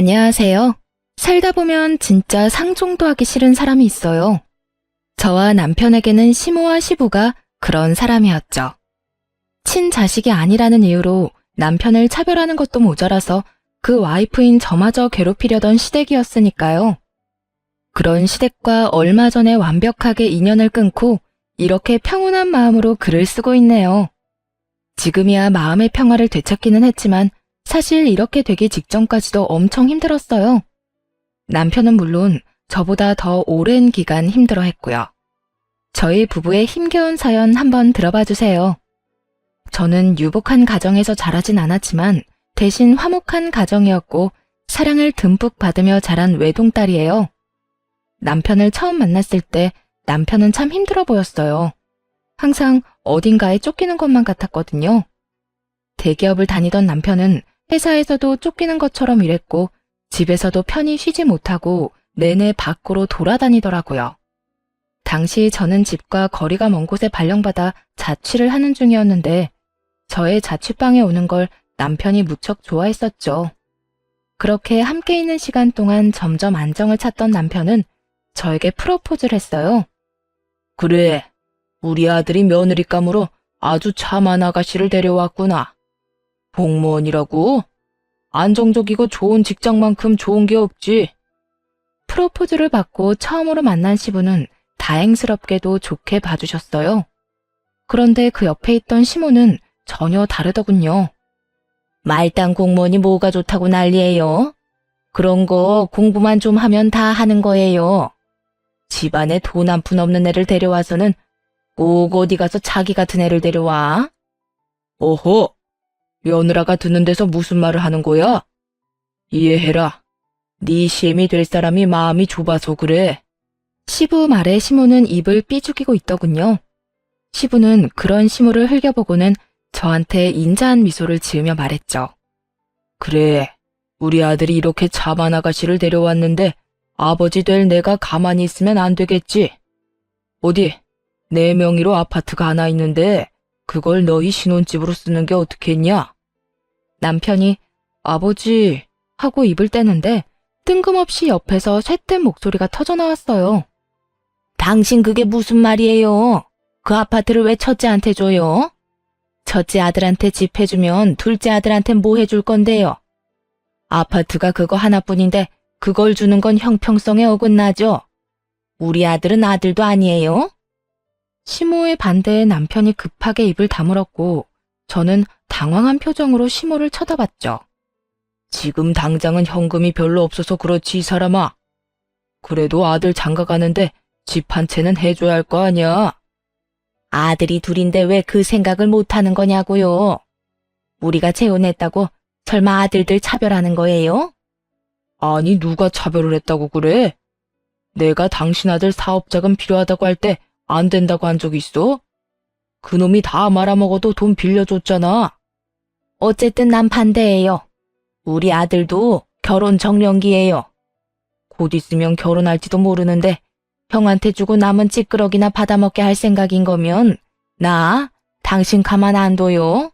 안녕하세요. 살다 보면 진짜 상종도 하기 싫은 사람이 있어요. 저와 남편에게는 시모와 시부가 그런 사람이었죠. 친자식이 아니라는 이유로 남편을 차별하는 것도 모자라서 그 와이프인 저마저 괴롭히려던 시댁이었으니까요. 그런 시댁과 얼마 전에 완벽하게 인연을 끊고 이렇게 평온한 마음으로 글을 쓰고 있네요. 지금이야 마음의 평화를 되찾기는 했지만 사실 이렇게 되기 직전까지도 엄청 힘들었어요. 남편은 물론 저보다 더 오랜 기간 힘들어했고요. 저희 부부의 힘겨운 사연 한번 들어봐 주세요. 저는 유복한 가정에서 자라진 않았지만 대신 화목한 가정이었고 사랑을 듬뿍 받으며 자란 외동딸이에요. 남편을 처음 만났을 때 남편은 참 힘들어 보였어요. 항상 어딘가에 쫓기는 것만 같았거든요. 대기업을 다니던 남편은 회사에서도 쫓기는 것처럼 일했고 집에서도 편히 쉬지 못하고 내내 밖으로 돌아다니더라고요. 당시 저는 집과 거리가 먼 곳에 발령받아 자취를 하는 중이었는데 저의 자취방에 오는 걸 남편이 무척 좋아했었죠. 그렇게 함께 있는 시간 동안 점점 안정을 찾던 남편은 저에게 프로포즈를 했어요. 그래, 우리 아들이 며느리감으로 아주 참한 아가씨를 데려왔구나. 공무원이라고? 안정적이고 좋은 직장만큼 좋은 게 없지. 프로포즈를 받고 처음으로 만난 시부는 다행스럽게도 좋게 봐주셨어요. 그런데 그 옆에 있던 시모는 전혀 다르더군요. 말단 공무원이 뭐가 좋다고 난리예요? 그런 거 공부만 좀 하면 다 하는 거예요. 집안에 돈 한 푼 없는 애를 데려와서는 꼭 어디 가서 자기 같은 애를 데려와? 어허, 며느라가 듣는 데서 무슨 말을 하는 거야? 이해해라. 네 시엠이 될 사람이 마음이 좁아서 그래. 시부 말에 시모는 입을 삐죽이고 있더군요. 시부는 그런 시모를 흘겨보고는 저한테 인자한 미소를 지으며 말했죠. 그래, 우리 아들이 이렇게 참한 아가씨를 데려왔는데 아버지 될 내가 가만히 있으면 안 되겠지. 어디, 내 명의로 아파트가 하나 있는데 그걸 너희 신혼집으로 쓰는 게 어떻겠냐? 남편이 아버지 하고 입을 떼는데 뜬금없이 옆에서 쇳된 목소리가 터져나왔어요. 당신 그게 무슨 말이에요? 그 아파트를 왜 첫째한테 줘요? 첫째 아들한테 집 해주면 둘째 아들한테 뭐 해줄 건데요? 아파트가 그거 하나뿐인데 그걸 주는 건 형평성에 어긋나죠? 우리 아들은 아들도 아니에요? 시모의 반대에 남편이 급하게 입을 다물었고 저는 당황한 표정으로 시모를 쳐다봤죠. 지금 당장은 현금이 별로 없어서 그렇지 이 사람아. 그래도 아들 장가 가는데 집 한 채는 해줘야 할 거 아니야. 아들이 둘인데 왜 그 생각을 못하는 거냐고요. 우리가 재혼했다고 설마 아들들 차별하는 거예요? 아니 누가 차별을 했다고 그래? 내가 당신 아들 사업자금 필요하다고 할 때 안 된다고 한 적 있어? 그놈이 다 말아먹어도 돈 빌려줬잖아. 어쨌든 난 반대예요. 우리 아들도 결혼 정년기예요. 곧 있으면 결혼할지도 모르는데 형한테 주고 남은 찌끄러기나 받아먹게 할 생각인 거면 나 당신 가만 안 둬요.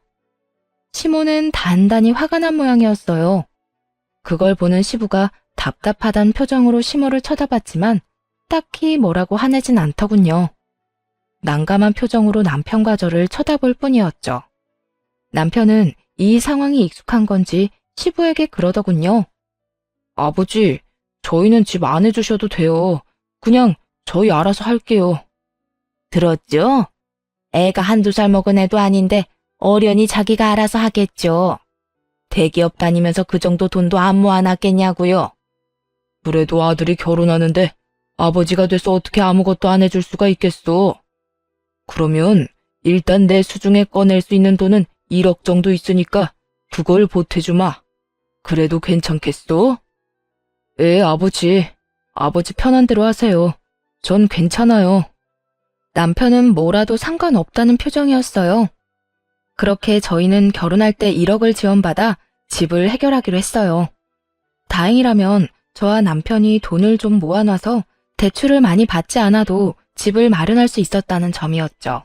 시모는 단단히 화가 난 모양이었어요. 그걸 보는 시부가 답답하단 표정으로 시모를 쳐다봤지만 딱히 뭐라고 화내진 않더군요. 난감한 표정으로 남편과 저를 쳐다볼 뿐이었죠. 남편은 이 상황이 익숙한 건지 시부에게 그러더군요. 아버지, 저희는 집 안 해주셔도 돼요. 그냥 저희 알아서 할게요. 들었죠? 애가 한두 살 먹은 애도 아닌데 어련히 자기가 알아서 하겠죠. 대기업 다니면서 그 정도 돈도 안 모아놨겠냐고요. 그래도 아들이 결혼하는데 아버지가 돼서 어떻게 아무것도 안 해줄 수가 있겠어. 그러면 일단 내 수중에 꺼낼 수 있는 돈은 1억 정도 있으니까 그걸 보태주마. 그래도 괜찮겠어? 아버지. 아버지 편한 대로 하세요. 전 괜찮아요. 남편은 뭐라도 상관없다는 표정이었어요. 그렇게 저희는 결혼할 때 1억을 지원받아 집을 해결하기로 했어요. 다행이라면 저와 남편이 돈을 좀 모아놔서 대출을 많이 받지 않아도 집을 마련할 수 있었다는 점이었죠.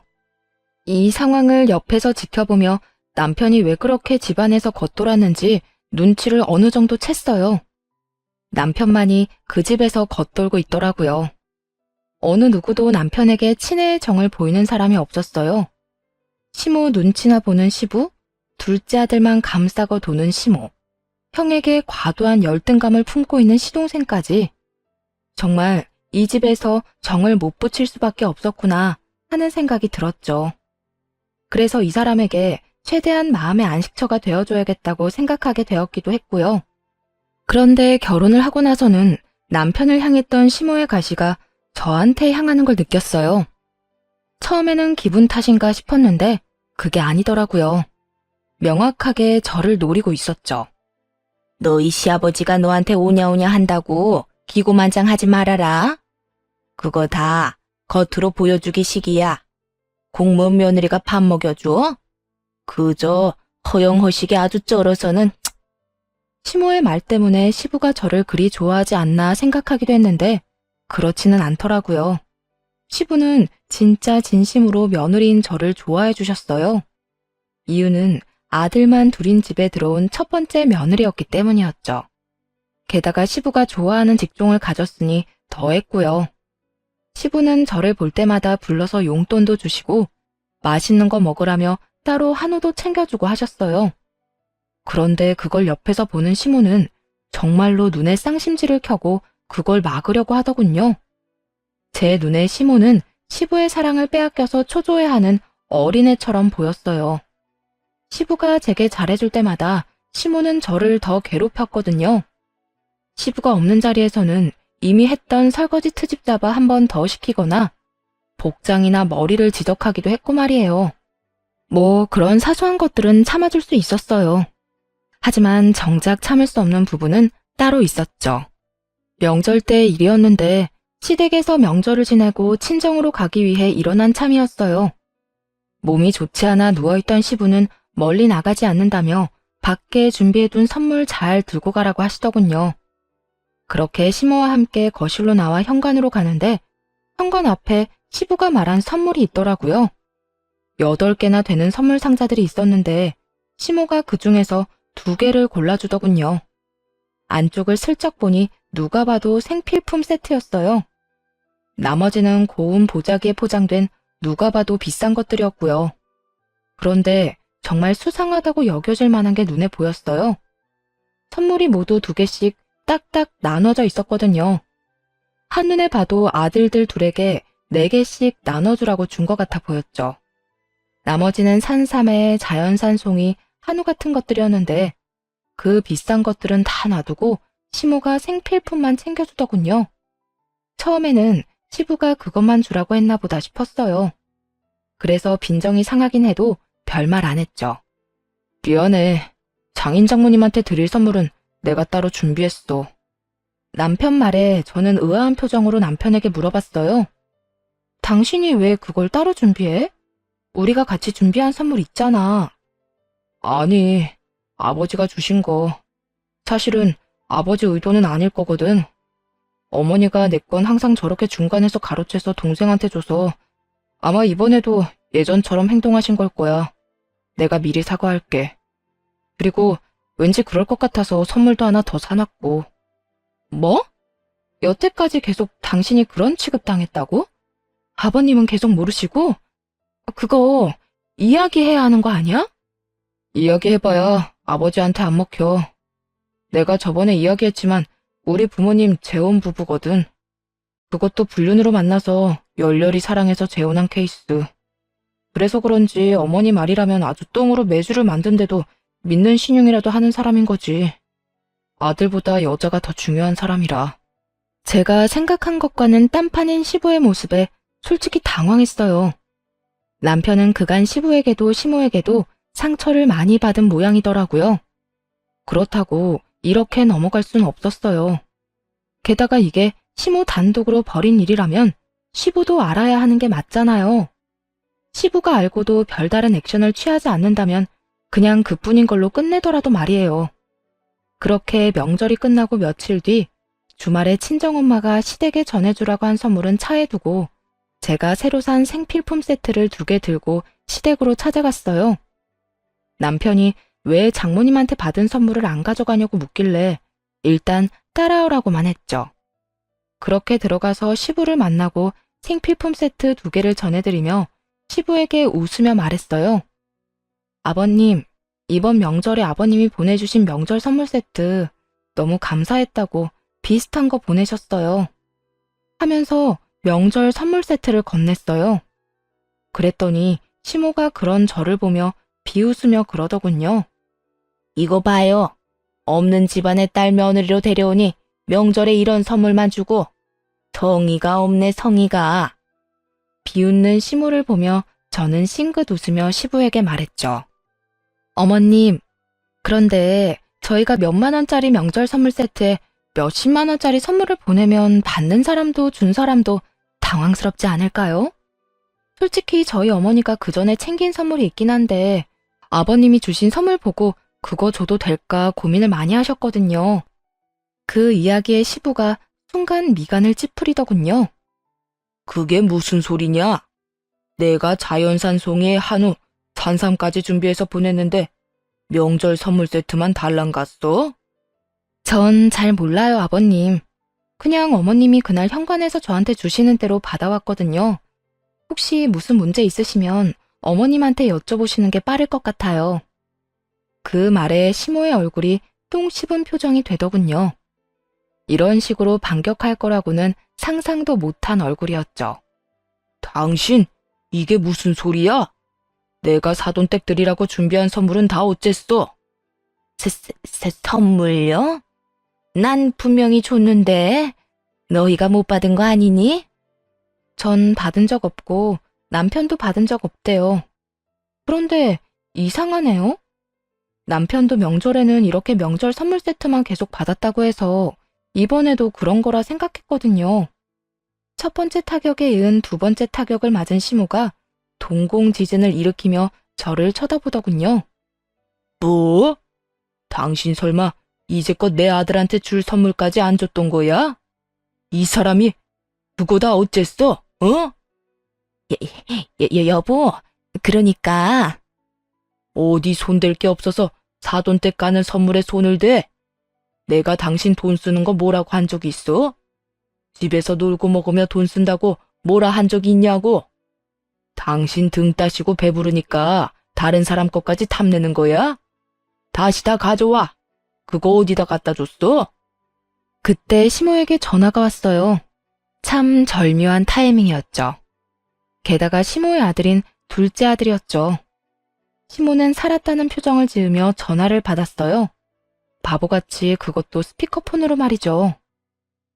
이 상황을 옆에서 지켜보며 남편이 왜 그렇게 집안에서 겉돌았는지 눈치를 어느 정도 챘어요. 남편만이 그 집에서 겉돌고 있더라고요. 어느 누구도 남편에게 친애의 정을 보이는 사람이 없었어요. 시모 눈치나 보는 시부, 둘째 아들만 감싸고 도는 시모, 형에게 과도한 열등감을 품고 있는 시동생까지. 정말 이 집에서 정을 못 붙일 수밖에 없었구나 하는 생각이 들었죠. 그래서 이 사람에게 최대한 마음의 안식처가 되어줘야겠다고 생각하게 되었기도 했고요. 그런데 결혼을 하고 나서는 남편을 향했던 시모의 가시가 저한테 향하는 걸 느꼈어요. 처음에는 기분 탓인가 싶었는데 그게 아니더라고요. 명확하게 저를 노리고 있었죠. 너희 시아버지가 너한테 오냐오냐 한다고 기고만장하지 말아라. 그거 다 겉으로 보여주기 식이야. 공무원 며느리가 밥 먹여줘? 그저 허영허식이 아주 쩔어서는. 시모의 말 때문에 시부가 저를 그리 좋아하지 않나 생각하기도 했는데 그렇지는 않더라고요. 시부는 진짜 진심으로 며느리인 저를 좋아해 주셨어요. 이유는 아들만 둘인 집에 들어온 첫 번째 며느리였기 때문이었죠. 게다가 시부가 좋아하는 직종을 가졌으니 더했고요. 시부는 저를 볼 때마다 불러서 용돈도 주시고 맛있는 거 먹으라며 따로 한우도 챙겨주고 하셨어요. 그런데 그걸 옆에서 보는 시모는 정말로 눈에 쌍심지를 켜고 그걸 막으려고 하더군요. 제 눈에 시모는 시부의 사랑을 빼앗겨서 초조해하는 어린애처럼 보였어요. 시부가 제게 잘해줄 때마다 시모는 저를 더 괴롭혔거든요. 시부가 없는 자리에서는 이미 했던 설거지 트집 잡아 한 번 더 시키거나 복장이나 머리를 지적하기도 했고 말이에요. 뭐 그런 사소한 것들은 참아줄 수 있었어요. 하지만 정작 참을 수 없는 부분은 따로 있었죠. 명절 때 일이었는데 시댁에서 명절을 지내고 친정으로 가기 위해 일어난 참이었어요. 몸이 좋지 않아 누워있던 시부는 멀리 나가지 않는다며 밖에 준비해둔 선물 잘 들고 가라고 하시더군요. 그렇게 시모와 함께 거실로 나와 현관으로 가는데 현관 앞에 시부가 말한 선물이 있더라고요. 8개나 되는 선물 상자들이 있었는데 시모가 그 중에서 2개를 골라주더군요. 안쪽을 슬쩍 보니 누가 봐도 생필품 세트였어요. 나머지는 고운 보자기에 포장된 누가 봐도 비싼 것들이었고요. 그런데 정말 수상하다고 여겨질 만한 게 눈에 보였어요. 선물이 모두 2개씩 딱딱 나눠져 있었거든요. 한눈에 봐도 아들들 둘에게 4개씩 나눠주라고 준 것 같아 보였죠. 나머지는 산삼에 자연산 송이, 한우 같은 것들이었는데 그 비싼 것들은 다 놔두고 시모가 생필품만 챙겨주더군요. 처음에는 시부가 그것만 주라고 했나 보다 싶었어요. 그래서 빈정이 상하긴 해도 별말 안 했죠. 미안해. 장인 장모님한테 드릴 선물은 내가 따로 준비했어. 남편 말에 저는 의아한 표정으로 남편에게 물어봤어요. 당신이 왜 그걸 따로 준비해? 우리가 같이 준비한 선물 있잖아. 아니, 아버지가 주신 거. 사실은 아버지 의도는 아닐 거거든. 어머니가 내 건 항상 저렇게 중간에서 가로채서 동생한테 줘서 아마 이번에도 예전처럼 행동하신 걸 거야. 내가 미리 사과할게. 그리고 왠지 그럴 것 같아서 선물도 하나 더 사놨고. 뭐? 여태까지 계속 당신이 그런 취급당했다고? 아버님은 계속 모르시고? 그거 이야기해야 하는 거 아니야? 이야기해봐야 아버지한테 안 먹혀. 내가 저번에 이야기했지만 우리 부모님 재혼 부부거든. 그것도 불륜으로 만나서 열렬히 사랑해서 재혼한 케이스. 그래서 그런지 어머니 말이라면 아주 똥으로 매주를 만든데도 믿는 신용이라도 하는 사람인 거지. 아들보다 여자가 더 중요한 사람이라. 제가 생각한 것과는 딴판인 시부의 모습에 솔직히 당황했어요. 남편은 그간 시부에게도 시모에게도 상처를 많이 받은 모양이더라고요. 그렇다고 이렇게 넘어갈 순 없었어요. 게다가 이게 시모 단독으로 벌인 일이라면 시부도 알아야 하는 게 맞잖아요. 시부가 알고도 별다른 액션을 취하지 않는다면 그냥 그뿐인 걸로 끝내더라도 말이에요. 그렇게 명절이 끝나고 며칠 뒤 주말에 친정엄마가 시댁에 전해주라고 한 선물은 차에 두고 제가 새로 산 생필품 세트를 2개 들고 시댁으로 찾아갔어요. 남편이 왜 장모님한테 받은 선물을 안 가져가냐고 묻길래 일단 따라오라고만 했죠. 그렇게 들어가서 시부를 만나고 생필품 세트 2개를 전해드리며 시부에게 웃으며 말했어요. 아버님, 이번 명절에 아버님이 보내주신 명절 선물 세트 너무 감사했다고 비슷한 거 보내셨어요. 하면서 명절 선물 세트를 건넸어요. 그랬더니 시모가 그런 저를 보며 비웃으며 그러더군요. 이거 봐요. 없는 집안의 딸 며느리로 데려오니 명절에 이런 선물만 주고 성의가 없네 성의가. 비웃는 시모를 보며 저는 싱긋 웃으며 시부에게 말했죠. 어머님, 그런데 저희가 몇만 원짜리 명절 선물 세트에 몇십만 원짜리 선물을 보내면 받는 사람도 준 사람도 당황스럽지 않을까요? 솔직히 저희 어머니가 그 전에 챙긴 선물이 있긴 한데 아버님이 주신 선물 보고 그거 줘도 될까 고민을 많이 하셨거든요. 그 이야기에 시부가 순간 미간을 찌푸리더군요. 그게 무슨 소리냐? 내가 자연산 송이에 한우, 산삼까지 준비해서 보냈는데 명절 선물 세트만 달랑 갔어? 전 잘 몰라요, 아버님. 그냥 어머님이 그날 현관에서 저한테 주시는 대로 받아왔거든요. 혹시 무슨 문제 있으시면 어머님한테 여쭤보시는 게 빠를 것 같아요. 그 말에 시모의 얼굴이 똥 씹은 표정이 되더군요. 이런 식으로 반격할 거라고는 상상도 못한 얼굴이었죠. 당신, 이게 무슨 소리야? 내가 사돈댁 드리라고 준비한 선물은 다 어쨌어? 선물요? 난 분명히 줬는데 너희가 못 받은 거 아니니? 전 받은 적 없고 남편도 받은 적 없대요. 그런데 이상하네요. 남편도 명절에는 이렇게 명절 선물 세트만 계속 받았다고 해서 이번에도 그런 거라 생각했거든요. 첫 번째 타격에 이은 두 번째 타격을 맞은 시모가 동공지진을 일으키며 저를 쳐다보더군요. 뭐? 당신 설마 이제껏 내 아들한테 줄 선물까지 안 줬던 거야? 이 사람이 그거 다 어쨌어? 어? 여보, 그러니까 어디 손댈 게 없어서 사돈댁 가는 선물에 손을 대? 내가 당신 돈 쓰는 거 뭐라고 한 적 있어? 집에서 놀고 먹으며 돈 쓴다고 뭐라 한 적이 있냐고? 당신 등 따시고 배부르니까 다른 사람 것까지 탐내는 거야? 다시 다 가져와. 그거 어디다 갖다 줬어? 그때 시모에게 전화가 왔어요. 참 절묘한 타이밍이었죠. 게다가 시모의 아들인 둘째 아들이었죠. 시모는 살았다는 표정을 지으며 전화를 받았어요. 바보같이 그것도 스피커폰으로 말이죠.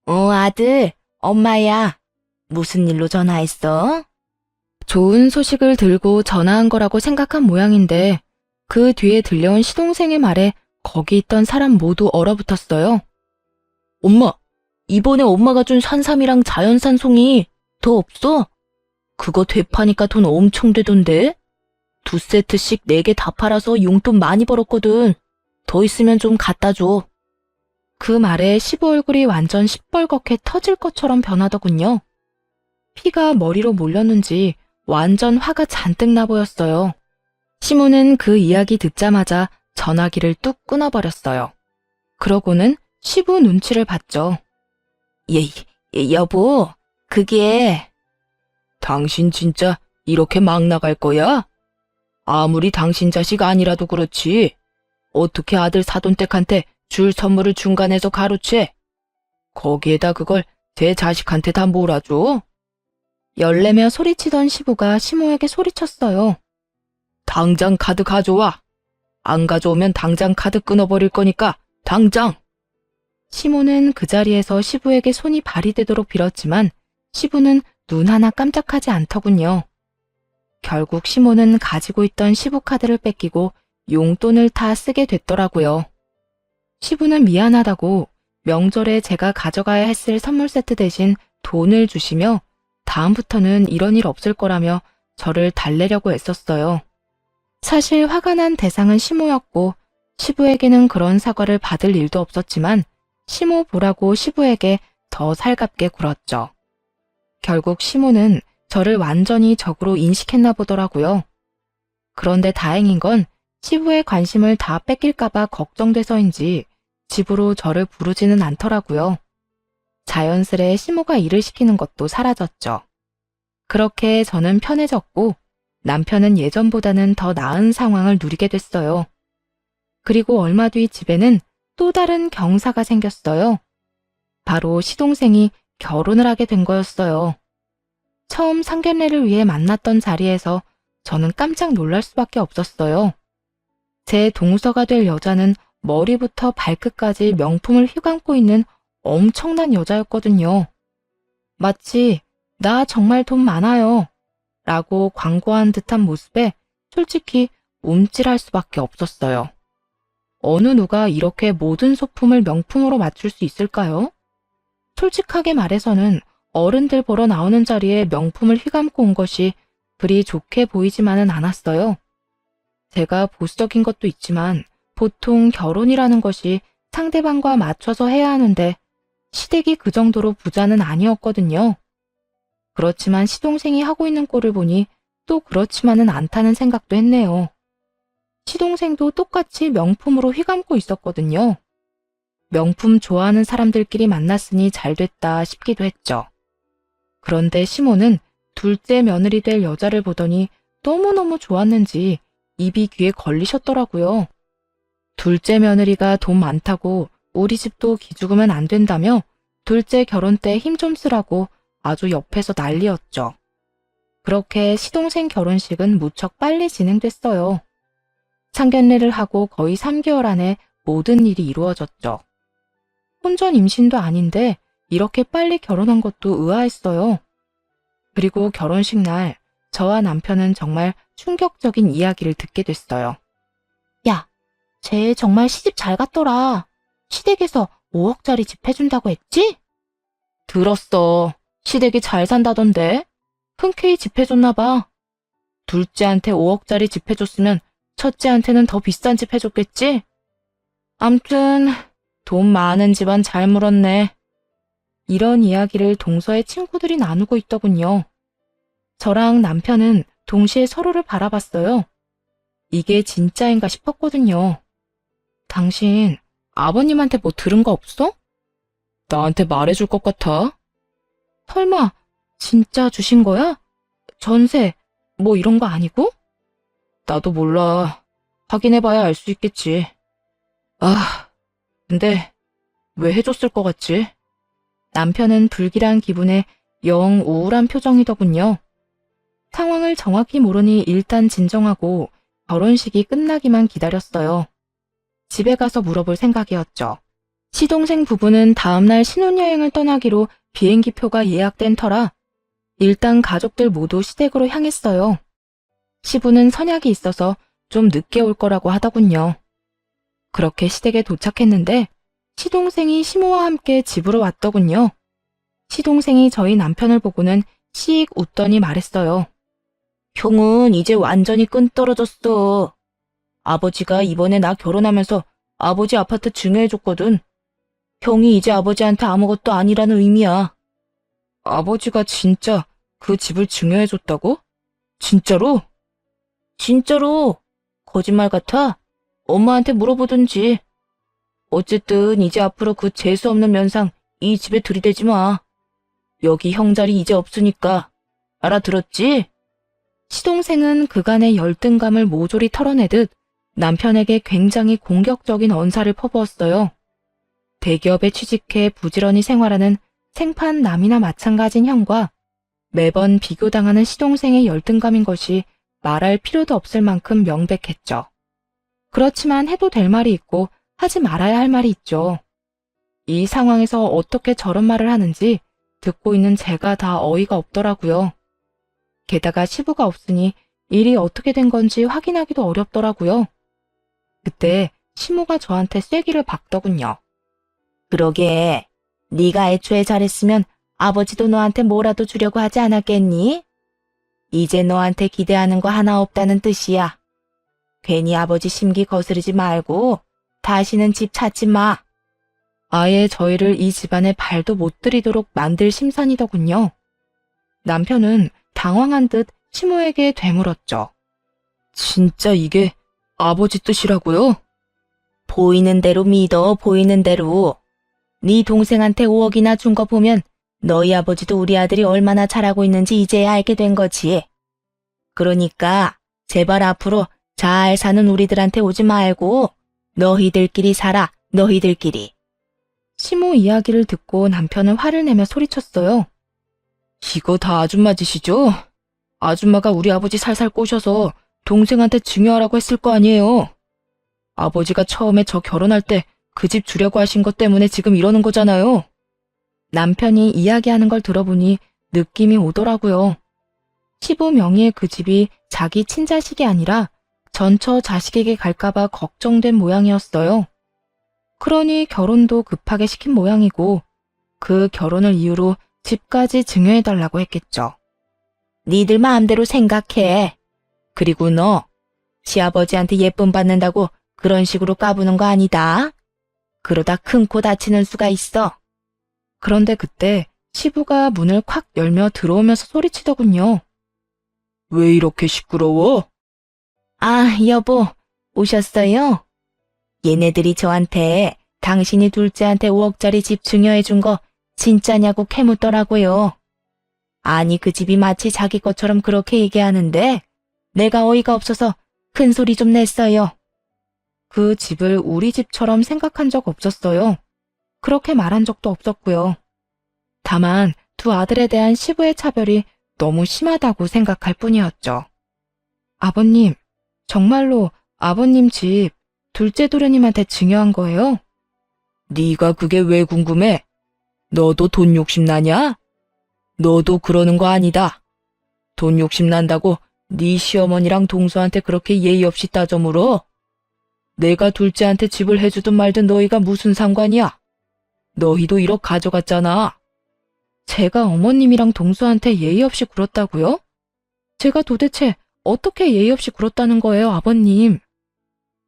아들, 엄마야. 무슨 일로 전화했어? 좋은 소식을 들고 전화한 거라고 생각한 모양인데 그 뒤에 들려온 시동생의 말에 거기 있던 사람 모두 얼어붙었어요. 엄마, 이번에 엄마가 준 산삼이랑 자연산 송이 더 없어? 그거 되파니까 돈 엄청 되던데? 2세트씩 4개 다 팔아서 용돈 많이 벌었거든. 더 있으면 좀 갖다 줘. 그 말에 시부 얼굴이 완전 시뻘겋게 터질 것처럼 변하더군요. 피가 머리로 몰렸는지 완전 화가 잔뜩 나 보였어요. 시모는 그 이야기 듣자마자 전화기를 뚝 끊어버렸어요. 그러고는 시부 눈치를 봤죠. 여보, 그게... 당신 진짜 이렇게 막 나갈 거야? 아무리 당신 자식 아니라도 그렇지. 어떻게 아들 사돈댁한테 줄 선물을 중간에서 가로채? 거기에다 그걸 제 자식한테 다 몰아줘? 열내며 소리치던 시부가 시모에게 소리쳤어요. 당장 카드 가져와. 안 가져오면 당장 카드 끊어버릴 거니까 당장. 시모는 그 자리에서 시부에게 손이 발휘되도록 빌었지만 시부는 눈 하나 깜짝하지 않더군요. 결국 시모는 가지고 있던 시부 카드를 뺏기고 용돈을 다 쓰게 됐더라고요. 시부는 미안하다고 명절에 제가 가져가야 했을 선물 세트 대신 돈을 주시며 다음부터는 이런 일 없을 거라며 저를 달래려고 애썼어요. 사실 화가 난 대상은 시모였고 시부에게는 그런 사과를 받을 일도 없었지만 시모 보라고 시부에게 더 살갑게 굴었죠. 결국 시모는 저를 완전히 적으로 인식했나 보더라고요. 그런데 다행인 건 시부의 관심을 다 뺏길까봐 걱정돼서인지 집으로 저를 부르지는 않더라고요. 자연스레 시모가 일을 시키는 것도 사라졌죠. 그렇게 저는 편해졌고 남편은 예전보다는 더 나은 상황을 누리게 됐어요. 그리고 얼마 뒤 집에는 또 다른 경사가 생겼어요. 바로 시동생이 결혼을 하게 된 거였어요. 처음 상견례를 위해 만났던 자리에서 저는 깜짝 놀랄 수밖에 없었어요. 제 동서가 될 여자는 머리부터 발끝까지 명품을 휘감고 있는 엄청난 여자였거든요. 마치 나 정말 돈 많아요 라고 광고한 듯한 모습에 솔직히 움찔할 수밖에 없었어요. 어느 누가 이렇게 모든 소품을 명품으로 맞출 수 있을까요? 솔직하게 말해서는 어른들 보러 나오는 자리에 명품을 휘감고 온 것이 그리 좋게 보이지만은 않았어요. 제가 보수적인 것도 있지만 보통 결혼이라는 것이 상대방과 맞춰서 해야 하는데 시댁이 그 정도로 부자는 아니었거든요. 그렇지만 시동생이 하고 있는 꼴을 보니 또 그렇지만은 않다는 생각도 했네요. 시동생도 똑같이 명품으로 휘감고 있었거든요. 명품 좋아하는 사람들끼리 만났으니 잘 됐다 싶기도 했죠. 그런데 시모는 둘째 며느리 될 여자를 보더니 너무너무 좋았는지 입이 귀에 걸리셨더라고요. 둘째 며느리가 돈 많다고 우리 집도 기죽으면 안 된다며 둘째 결혼 때 힘 좀 쓰라고 아주 옆에서 난리였죠. 그렇게 시동생 결혼식은 무척 빨리 진행됐어요. 상견례를 하고 거의 3개월 안에 모든 일이 이루어졌죠. 혼전 임신도 아닌데 이렇게 빨리 결혼한 것도 의아했어요. 그리고 결혼식 날 저와 남편은 정말 충격적인 이야기를 듣게 됐어요. 야, 쟤 정말 시집 잘 갔더라. 시댁에서 5억짜리 집 해준다고 했지? 들었어. 시댁이 잘 산다던데. 흔쾌히 집 해줬나 봐. 둘째한테 5억짜리 집 해줬으면 첫째한테는 더 비싼 집 해줬겠지? 암튼 돈 많은 집안 잘 물었네. 이런 이야기를 동서의 친구들이 나누고 있더군요. 저랑 남편은 동시에 서로를 바라봤어요. 이게 진짜인가 싶었거든요. 당신 아버님한테 뭐 들은 거 없어? 나한테 말해줄 것 같아. 설마 진짜 주신 거야? 전세 뭐 이런 거 아니고? 나도 몰라. 확인해봐야 알 수 있겠지. 아, 근데 왜 해줬을 것 같지? 남편은 불길한 기분에 영 우울한 표정이더군요. 상황을 정확히 모르니 일단 진정하고 결혼식이 끝나기만 기다렸어요. 집에 가서 물어볼 생각이었죠. 시동생 부부는 다음날 신혼여행을 떠나기로 비행기표가 예약된 터라 일단 가족들 모두 시댁으로 향했어요. 시부는 선약이 있어서 좀 늦게 올 거라고 하더군요. 그렇게 시댁에 도착했는데 시동생이 시모와 함께 집으로 왔더군요. 시동생이 저희 남편을 보고는 씩 웃더니 말했어요. 형은 이제 완전히 끈 떨어졌어. 아버지가 이번에 나 결혼하면서 아버지 아파트 증여해줬거든. 형이 이제 아버지한테 아무것도 아니라는 의미야. 아버지가 진짜 그 집을 증여해줬다고? 진짜로? 진짜로. 거짓말 같아? 엄마한테 물어보든지. 어쨌든 이제 앞으로 그 재수없는 면상 이 집에 들이대지 마. 여기 형 자리 이제 없으니까. 알아들었지? 시동생은 그간의 열등감을 모조리 털어내듯 남편에게 굉장히 공격적인 언사를 퍼부었어요. 대기업에 취직해 부지런히 생활하는 생판남이나 마찬가지인 형과 매번 비교당하는 시동생의 열등감인 것이 말할 필요도 없을 만큼 명백했죠. 그렇지만 해도 될 말이 있고 하지 말아야 할 말이 있죠. 이 상황에서 어떻게 저런 말을 하는지 듣고 있는 제가 다 어이가 없더라고요. 게다가 시부가 없으니 일이 어떻게 된 건지 확인하기도 어렵더라고요. 그때 시모가 저한테 쐐기를 박더군요. 그러게, 네가 애초에 잘했으면 아버지도 너한테 뭐라도 주려고 하지 않았겠니? 이제 너한테 기대하는 거 하나 없다는 뜻이야. 괜히 아버지 심기 거스르지 말고 다시는 집 찾지 마. 아예 저희를 이 집안에 발도 못 들이도록 만들 심산이더군요. 남편은 당황한 듯 시모에게 되물었죠. 진짜 이게 아버지 뜻이라고요? 보이는 대로 믿어, 보이는 대로. 네 동생한테 5억이나 준 거 보면 너희 아버지도 우리 아들이 얼마나 잘하고 있는지 이제야 알게 된 거지. 그러니까 제발 앞으로 잘 사는 우리들한테 오지 말고 너희들끼리 살아, 너희들끼리. 시모 이야기를 듣고 남편은 화를 내며 소리쳤어요. 이거 다 아줌마 짓이죠? 아줌마가 우리 아버지 살살 꼬셔서 동생한테 증여하라고 했을 거 아니에요. 아버지가 처음에 저 결혼할 때 그 집 주려고 하신 것 때문에 지금 이러는 거잖아요. 남편이 이야기하는 걸 들어보니 느낌이 오더라고요. 시부 명의의 그 집이 자기 친자식이 아니라 전처 자식에게 갈까봐 걱정된 모양이었어요. 그러니 결혼도 급하게 시킨 모양이고 그 결혼을 이유로 집까지 증여해달라고 했겠죠. 니들 마음대로 생각해. 그리고 너 시아버지한테 예쁨 받는다고 그런 식으로 까부는 거 아니다. 그러다 큰 코 다치는 수가 있어. 그런데 그때 시부가 문을 콱 열며 들어오면서 소리치더군요. 왜 이렇게 시끄러워? 아, 여보, 오셨어요? 얘네들이 저한테 당신이 둘째한테 5억짜리 집 증여해준 거 진짜냐고 캐묻더라고요. 아니, 그 집이 마치 자기 것처럼 그렇게 얘기하는데 내가 어이가 없어서 큰 소리 좀 냈어요. 그 집을 우리 집처럼 생각한 적 없었어요. 그렇게 말한 적도 없었고요. 다만 두 아들에 대한 시부의 차별이 너무 심하다고 생각할 뿐이었죠. 아버님, 정말로 아버님 집 둘째 도련님한테 증여한 거예요? 네가 그게 왜 궁금해? 너도 돈 욕심 나냐? 너도 그러는 거 아니다. 돈 욕심 난다고 네 시어머니랑 동서한테 그렇게 예의 없이 따져 물어? 내가 둘째한테 집을 해주든 말든 너희가 무슨 상관이야? 너희도 1억 가져갔잖아. 제가 어머님이랑 동서한테 예의 없이 굴었다고요? 제가 도대체 어떻게 예의 없이 굴었다는 거예요, 아버님?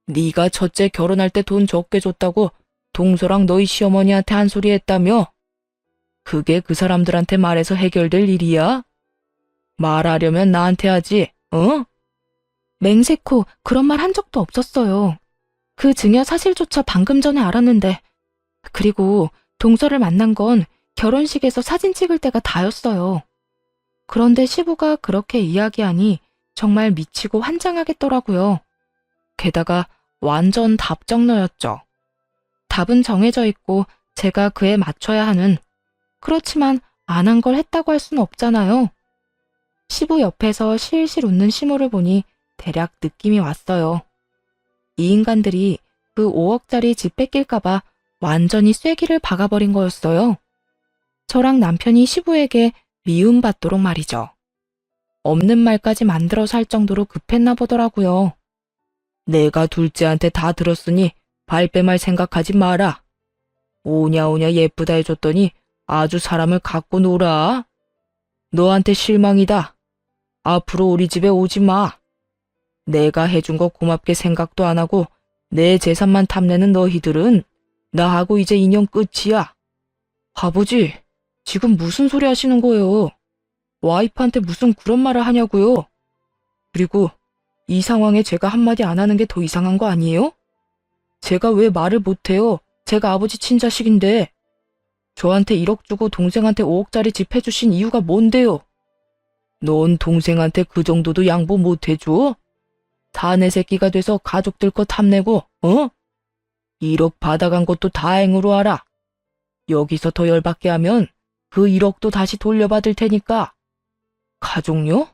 네가 첫째 결혼할 때 돈 적게 줬다고 동서랑 너희 시어머니한테 한 소리 했다며? 그게 그 사람들한테 말해서 해결될 일이야? 말하려면 나한테 하지, 어? 맹세코 그런 말 한 적도 없었어요. 그 증여 사실조차 방금 전에 알았는데, 그리고 동서를 만난 건 결혼식에서 사진 찍을 때가 다였어요. 그런데 시부가 그렇게 이야기하니 정말 미치고 환장하겠더라고요. 게다가 완전 답정너였죠. 답은 정해져 있고 제가 그에 맞춰야 하는, 그렇지만 안 한 걸 했다고 할 수는 없잖아요. 시부 옆에서 실실 웃는 시모를 보니 대략 느낌이 왔어요. 이 인간들이 그 5억짜리 집 뺏길까봐 완전히 쐐기를 박아버린 거였어요. 저랑 남편이 시부에게 미움받도록 말이죠. 없는 말까지 만들어서 할 정도로 급했나 보더라고요. 내가 둘째한테 다 들었으니 발뺌할 생각하지 마라. 오냐오냐 예쁘다 해줬더니 아주 사람을 갖고 놀아. 너한테 실망이다. 앞으로 우리 집에 오지 마. 내가 해준 거 고맙게 생각도 안 하고 내 재산만 탐내는 너희들은 나하고 이제 인연 끝이야. 아버지, 지금 무슨 소리 하시는 거예요? 와이프한테 무슨 그런 말을 하냐고요? 그리고 이 상황에 제가 한마디 안 하는 게 더 이상한 거 아니에요? 제가 왜 말을 못해요? 제가 아버지 친자식인데. 저한테 1억 주고 동생한테 5억짜리 집 해주신 이유가 뭔데요? 넌 동생한테 그 정도도 양보 못 해줘? 사내 새끼가 돼서 가족들 거 탐내고, 어? 1억 받아간 것도 다행으로 알아. 여기서 더 열받게 하면 그 1억도 다시 돌려받을 테니까. 가족요?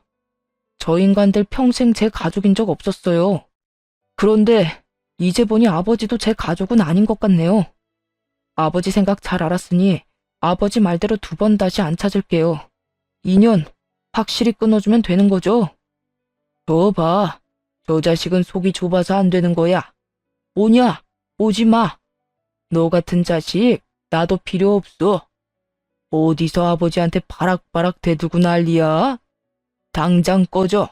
저 인간들 평생 제 가족인 적 없었어요. 그런데 이제 보니 아버지도 제 가족은 아닌 것 같네요. 아버지 생각 잘 알았으니 아버지 말대로 2번 다시 안 찾을게요. 인연 확실히 끊어주면 되는 거죠? 저 봐. 저 자식은 속이 좁아서 안 되는 거야. 오냐? 오지 마. 너 같은 자식 나도 필요 없어. 어디서 아버지한테 바락바락 대들고 난리야? 당장 꺼져.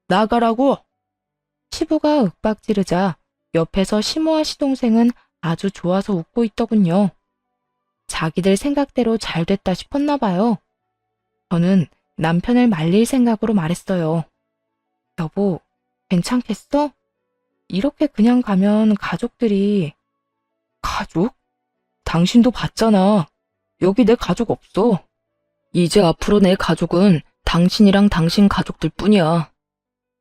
나가라고. 시부가 윽박 지르자 옆에서 시모와 시동생은 아주 좋아서 웃고 있더군요. 자기들 생각대로 잘 됐다 싶었나 봐요. 저는 남편을 말릴 생각으로 말했어요. 여보, 괜찮겠어? 이렇게 그냥 가면 가족들이 가족? 당신도 봤잖아. 여기 내 가족 없어. 이제 앞으로 내 가족은 당신이랑 당신 가족들 뿐이야.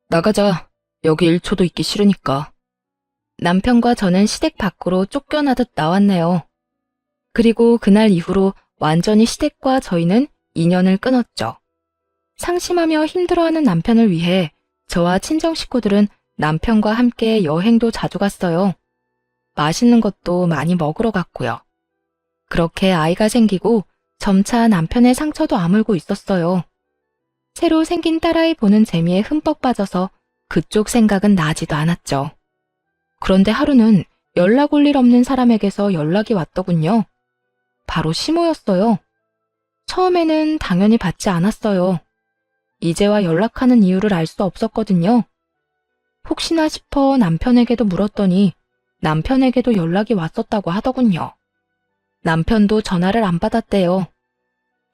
나가자. 여기 1초도 있기 싫으니까. 남편과 저는 시댁 밖으로 쫓겨나듯 나왔네요. 그리고 그날 이후로 완전히 시댁과 저희는 인연을 끊었죠. 상심하며 힘들어하는 남편을 위해 저와 친정 식구들은 남편과 함께 여행도 자주 갔어요. 맛있는 것도 많이 먹으러 갔고요. 그렇게 아이가 생기고 점차 남편의 상처도 아물고 있었어요. 새로 생긴 딸아이 보는 재미에 흠뻑 빠져서 그쪽 생각은 나지도 않았죠. 그런데 하루는 연락 올 일 없는 사람에게서 연락이 왔더군요. 바로 시모였어요. 처음에는 당연히 받지 않았어요. 이제와 연락하는 이유를 알 수 없었거든요. 혹시나 싶어 남편에게도 물었더니 남편에게도 연락이 왔었다고 하더군요. 남편도 전화를 안 받았대요.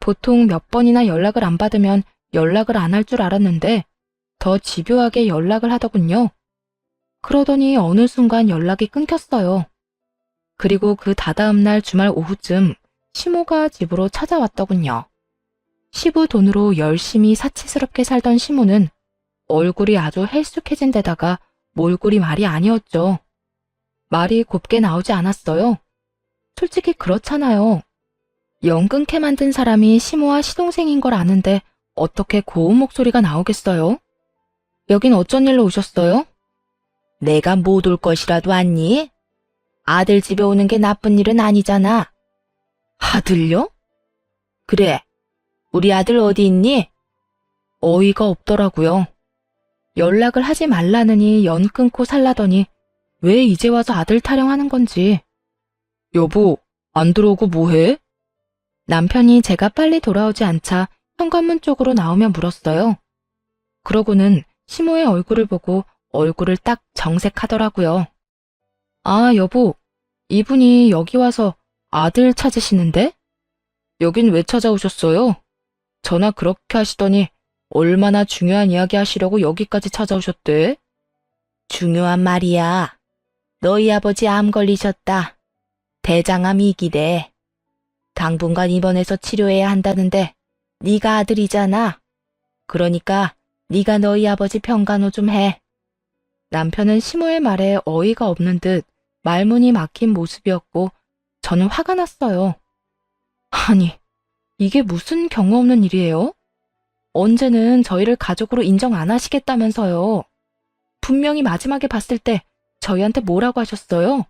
보통 몇 번이나 연락을 안 받으면 연락을 안 할 줄 알았는데 더 집요하게 연락을 하더군요. 그러더니 어느 순간 연락이 끊겼어요. 그리고 그 다다음 날 주말 오후쯤 시모가 집으로 찾아왔더군요. 시부 돈으로 열심히 사치스럽게 살던 시모는 얼굴이 아주 헬쑥해진 데다가 몰골이 말이 아니었죠. 말이 곱게 나오지 않았어요. 솔직히 그렇잖아요. 영 끊게 만든 사람이 시모와 시동생인 걸 아는데 어떻게 고운 목소리가 나오겠어요? 여긴 어쩐 일로 오셨어요? 내가 못 올 것이라도 왔니? 아들 집에 오는 게 나쁜 일은 아니잖아. 아들요? 그래. 우리 아들 어디 있니? 어이가 없더라고요. 연락을 하지 말라느니 연 끊고 살라더니 왜 이제 와서 아들 타령하는 건지. 여보, 안 들어오고 뭐해? 남편이 제가 빨리 돌아오지 않자 현관문 쪽으로 나오며 물었어요. 그러고는 시모의 얼굴을 보고 얼굴을 딱 정색하더라고요. 아, 여보, 이분이 여기 와서 아들 찾으시는데? 여긴 왜 찾아오셨어요? 전화 그렇게 하시더니 얼마나 중요한 이야기 하시려고 여기까지 찾아오셨대? 중요한 말이야. 너희 아버지 암 걸리셨다. 대장암 2기래. 당분간 입원해서 치료해야 한다는데 네가 아들이잖아. 그러니까 네가 너희 아버지 평간호 좀 해. 남편은 시모의 말에 어이가 없는 듯 말문이 막힌 모습이었고 저는 화가 났어요. 아니, 이게 무슨 경우 없는 일이에요? 언제는 저희를 가족으로 인정 안 하시겠다면서요. 분명히 마지막에 봤을 때 저희한테 뭐라고 하셨어요?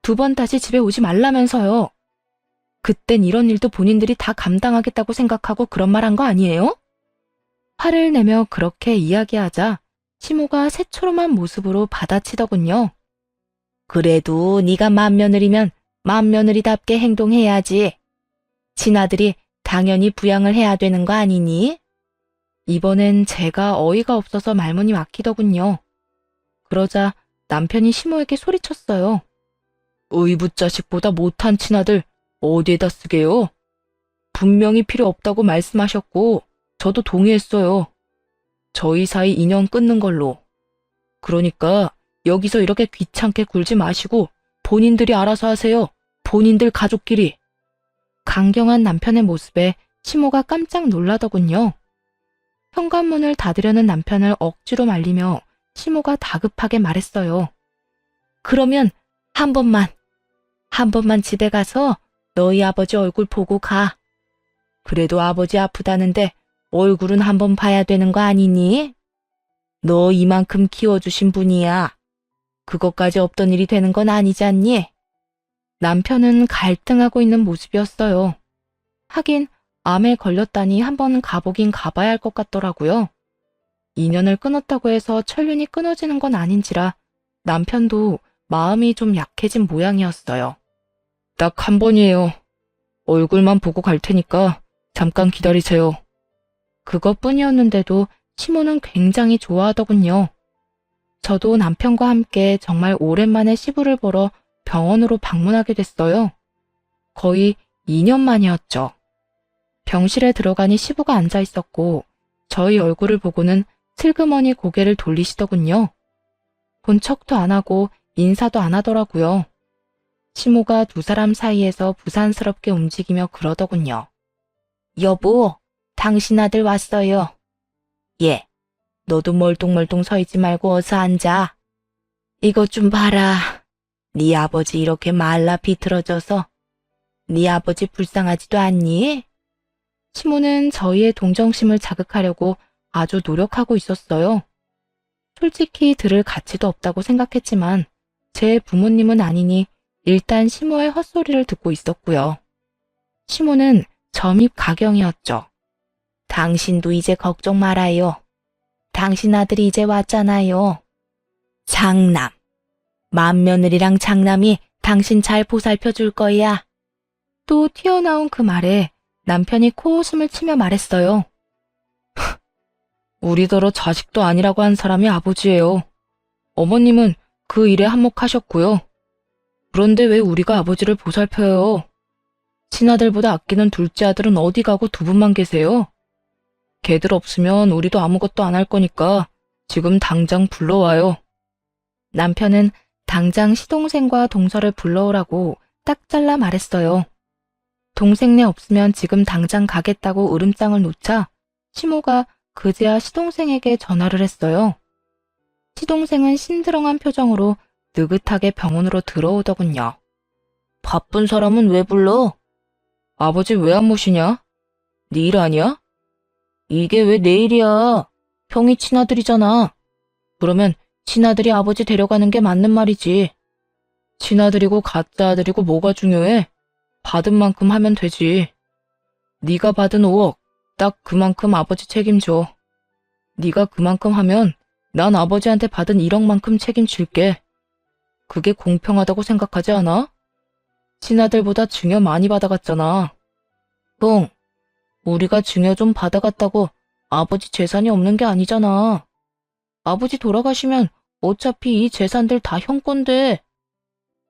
2번 다시 집에 오지 말라면서요. 그땐 이런 일도 본인들이 다 감당하겠다고 생각하고 그런 말 한 거 아니에요? 화를 내며 그렇게 이야기하자 시모가 새초롬한 모습으로 받아치더군요. 그래도 네가 맏며느리면 맏며느리답게 행동해야지. 친아들이 당연히 부양을 해야 되는 거 아니니? 이번엔 제가 어이가 없어서 말문이 막히더군요. 그러자 남편이 시모에게 소리쳤어요. 의붓자식보다 못한 친아들 어디에다 쓰게요? 분명히 필요 없다고 말씀하셨고 저도 동의했어요. 저희 사이 인연 끊는 걸로. 그러니까 여기서 이렇게 귀찮게 굴지 마시고 본인들이 알아서 하세요. 본인들 가족끼리. 강경한 남편의 모습에 시모가 깜짝 놀라더군요. 현관문을 닫으려는 남편을 억지로 말리며 시모가 다급하게 말했어요. 그러면 한 번만 집에 가서 너희 아버지 얼굴 보고 가. 그래도 아버지 아프다는데 얼굴은 한번 봐야 되는 거 아니니? 너 이만큼 키워주신 분이야. 그것까지 없던 일이 되는 건 아니잖니? 남편은 갈등하고 있는 모습이었어요. 하긴 암에 걸렸다니 한번 가보긴 가봐야 할 것 같더라고요. 인연을 끊었다고 해서 천륜이 끊어지는 건 아닌지라 남편도 마음이 좀 약해진 모양이었어요. 딱 한 번이에요. 얼굴만 보고 갈 테니까 잠깐 기다리세요. 그것뿐이었는데도 시모는 굉장히 좋아하더군요. 저도 남편과 함께 정말 오랜만에 시부를 보러 병원으로 방문하게 됐어요. 거의 2년 만이었죠. 병실에 들어가니 시부가 앉아 있었고 저희 얼굴을 보고는 슬그머니 고개를 돌리시더군요. 본 척도 안 하고 인사도 안 하더라고요. 시모가 두 사람 사이에서 부산스럽게 움직이며 그러더군요. 여보, 당신 아들 왔어요. 예, 너도 멀뚱멀뚱 서 있지 말고 어서 앉아. 이것 좀 봐라. 네 아버지 이렇게 말라 비틀어져서 네 아버지 불쌍하지도 않니? 시모는 저희의 동정심을 자극하려고 아주 노력하고 있었어요. 솔직히 들을 가치도 없다고 생각했지만 제 부모님은 아니니 일단 시모의 헛소리를 듣고 있었고요. 시모는 점입 가경이었죠. 당신도 이제 걱정 말아요. 당신 아들이 이제 왔잖아요. 장남. 맏며느리랑 장남이 당신 잘 보살펴 줄 거야. 또 튀어나온 그 말에 남편이 코웃음을 치며 말했어요. 우리더러 자식도 아니라고 한 사람이 아버지예요. 어머님은 그 일에 한몫하셨고요. 그런데 왜 우리가 아버지를 보살펴요? 친아들보다 아끼는 둘째 아들은 어디 가고 두 분만 계세요? 걔들 없으면 우리도 아무것도 안 할 거니까 지금 당장 불러와요. 남편은 당장 시동생과 동서를 불러오라고 딱 잘라 말했어요. 동생네 없으면 지금 당장 가겠다고 으름장을 놓자 시모가 그제야 시동생에게 전화를 했어요. 시동생은 신드렁한 표정으로 느긋하게 병원으로 들어오더군요. 바쁜 사람은 왜 불러? 아버지 왜 안 모시냐? 네 일 아니야? 이게 왜 내 일이야? 형이 친아들이잖아. 그러면 친아들이 아버지 데려가는 게 맞는 말이지. 친아들이고 가짜 아들이고 뭐가 중요해? 받은 만큼 하면 되지. 네가 받은 5억, 딱 그만큼 아버지 책임져. 네가 그만큼 하면 난 아버지한테 받은 1억만큼 책임질게. 그게 공평하다고 생각하지 않아? 친아들보다 증여 많이 받아갔잖아. 형, 우리가 증여 좀 받아갔다고 아버지 재산이 없는 게 아니잖아. 아버지 돌아가시면 어차피 이 재산들 다 형 건데.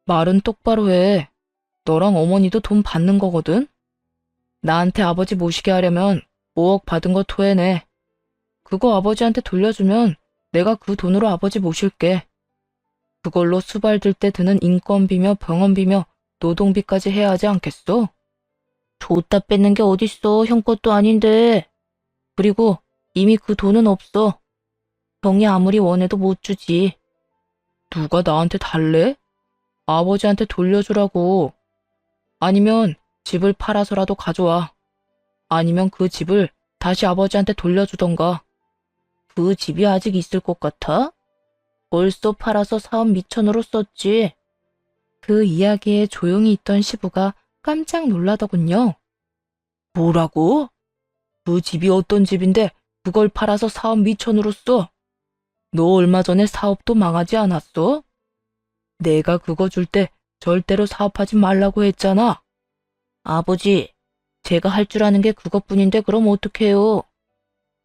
말은 똑바로 해. 너랑 어머니도 돈 받는 거거든? 나한테 아버지 모시게 하려면 5억 받은 거 토해내. 그거 아버지한테 돌려주면 내가 그 돈으로 아버지 모실게. 그걸로 수발들 때 드는 인건비며 병원비며 노동비까지 해야 하지 않겠어? 줬다 뺏는 게 어딨어, 형 것도 아닌데. 그리고 이미 그 돈은 없어. 형이 아무리 원해도 못 주지. 누가 나한테 달래? 아버지한테 돌려주라고. 아니면 집을 팔아서라도 가져와. 아니면 그 집을 다시 아버지한테 돌려주던가. 그 집이 아직 있을 것 같아? 벌써 팔아서 사업 미천으로 썼지. 그 이야기에 조용히 있던 시부가 깜짝 놀라더군요. 뭐라고? 그 집이 어떤 집인데 그걸 팔아서 사업 미천으로 써? 너 얼마 전에 사업도 망하지 않았어? 내가 그거 줄 때 절대로 사업하지 말라고 했잖아. 아버지, 제가 할 줄 아는 게 그것뿐인데 그럼 어떡해요?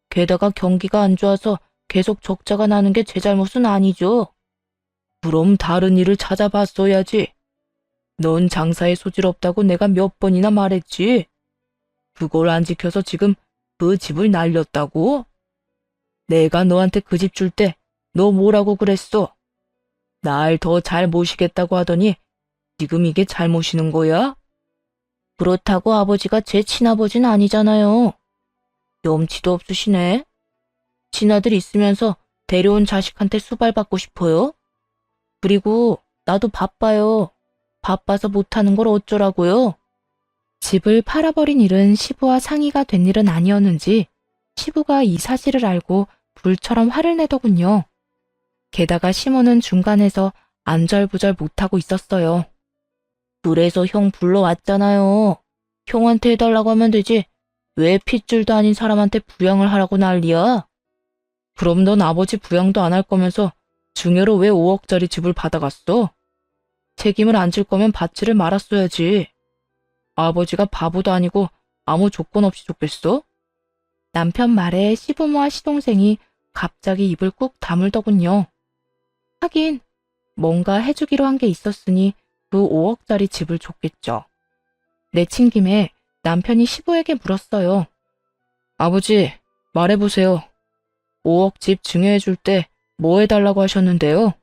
게다가 경기가 안 좋아서 계속 적자가 나는 게 제 잘못은 아니죠. 그럼 다른 일을 찾아봤어야지. 넌 장사에 소질 없다고 내가 몇 번이나 말했지. 그걸 안 지켜서 지금 그 집을 날렸다고? 내가 너한테 그 집 줄 때 너 뭐라고 그랬어? 날 더 잘 모시겠다고 하더니 지금 이게 잘 모시는 거야? 그렇다고 아버지가 제 친아버지는 아니잖아요. 염치도 없으시네. 친아들 있으면서 데려온 자식한테 수발받고 싶어요? 그리고 나도 바빠요. 바빠서 못하는 걸 어쩌라고요? 집을 팔아버린 일은 시부와 상의가 된 일은 아니었는지 시부가 이 사실을 알고 불처럼 화를 내더군요. 게다가 시모는 중간에서 안절부절 못하고 있었어요. 그래서 형 불러왔잖아요. 형한테 해달라고 하면 되지. 왜 핏줄도 아닌 사람한테 부양을 하라고 난리야? 그럼 넌 아버지 부양도 안 할 거면서 증여로 왜 5억짜리 집을 받아갔어? 책임을 안 질 거면 받지를 말았어야지. 아버지가 바보도 아니고 아무 조건 없이 줬겠어? 남편 말에 시부모와 시동생이 갑자기 입을 꾹 다물더군요. 하긴 뭔가 해주기로 한 게 있었으니 그 5억짜리 집을 줬겠죠. 내친 김에 남편이 시부에게 물었어요. 아버지, 말해보세요. 5억 집 증여해줄 때 뭐 해달라고 하셨는데요?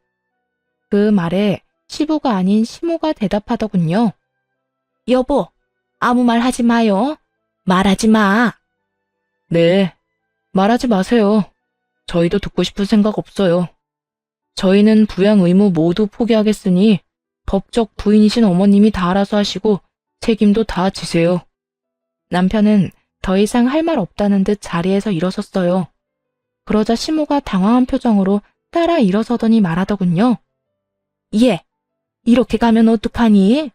그 말에 시부가 아닌 시모가 대답하더군요. 여보, 아무 말 하지 마요. 말하지 마. 네, 말하지 마세요. 저희도 듣고 싶은 생각 없어요. 저희는 부양 의무 모두 포기하겠으니 법적 부인이신 어머님이 다 알아서 하시고 책임도 다 지세요. 남편은 더 이상 할 말 없다는 듯 자리에서 일어섰어요. 그러자 시모가 당황한 표정으로 따라 일어서더니 말하더군요. 얘, 이렇게 가면 어떡하니?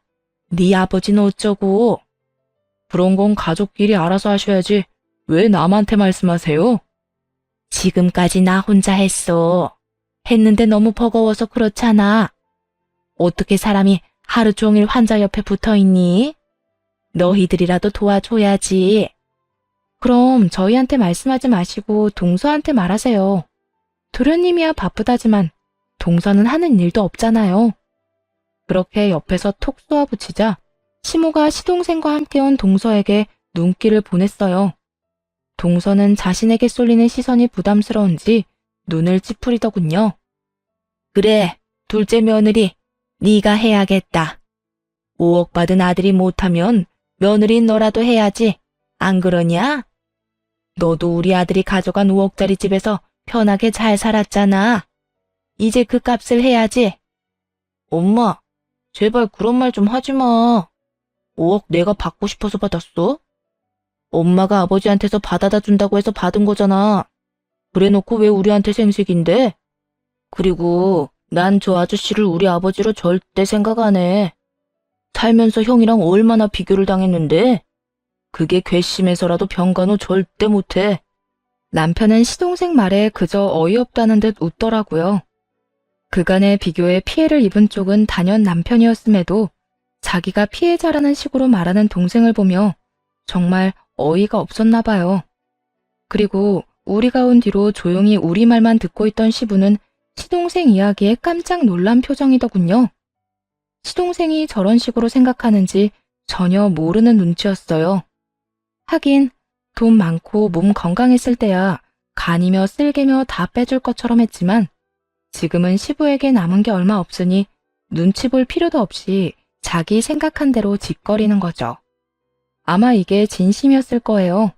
네 아버지는 어쩌고? 그런 건 가족끼리 알아서 하셔야지 왜 남한테 말씀하세요? 지금까지 나 혼자 했어. 했는데 너무 버거워서 그렇잖아. 어떻게 사람이 하루 종일 환자 옆에 붙어 있니? 너희들이라도 도와줘야지. 그럼 저희한테 말씀하지 마시고 동서한테 말하세요. 도련님이야 바쁘다지만 동서는 하는 일도 없잖아요. 그렇게 옆에서 톡 쏘아붙이자 시모가 시동생과 함께 온 동서에게 눈길을 보냈어요. 동서는 자신에게 쏠리는 시선이 부담스러운지 눈을 찌푸리더군요. 그래, 둘째 며느리, 네가 해야겠다. 5억 받은 아들이 못하면 며느리 너라도 해야지. 안 그러냐? 너도 우리 아들이 가져간 5억짜리 집에서 편하게 잘 살았잖아. 이제 그 값을 해야지. 엄마, 제발 그런 말 좀 하지 마. 5억 내가 받고 싶어서 받았어? 엄마가 아버지한테서 받아다 준다고 해서 받은 거잖아. 그래놓고 왜 우리한테 생색인데? 그리고 난 저 아저씨를 우리 아버지로 절대 생각 안 해. 살면서 형이랑 얼마나 비교를 당했는데? 그게 괘씸해서라도 병간호 절대 못해. 남편은 시동생 말에 그저 어이없다는 듯 웃더라고요. 그간의 비교에 피해를 입은 쪽은 단연 남편이었음에도 자기가 피해자라는 식으로 말하는 동생을 보며 정말 어이가 없었나 봐요. 그리고 우리가 온 뒤로 조용히 우리 말만 듣고 있던 시부는 시동생 이야기에 깜짝 놀란 표정이더군요. 시동생이 저런 식으로 생각하는지 전혀 모르는 눈치였어요. 하긴 돈 많고 몸 건강했을 때야 간이며 쓸개며 다 빼줄 것처럼 했지만 지금은 시부에게 남은 게 얼마 없으니 눈치 볼 필요도 없이 자기 생각한 대로 짓거리는 거죠. 아마 이게 진심이었을 거예요.